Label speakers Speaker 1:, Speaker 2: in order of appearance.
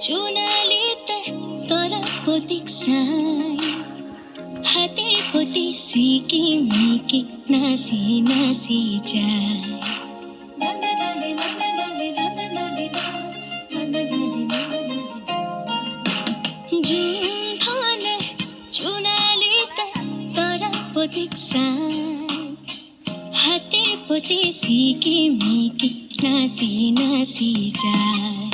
Speaker 1: চুনালিতে তোরা প্রতীক সাই হাতে প্রতি সিকি মিকি নাসি নাসি যায় ধনে চুনালিতে তোরা প্রতীক সাই হাতে প্রতি সিকি মিকি নাসি নাসি যায়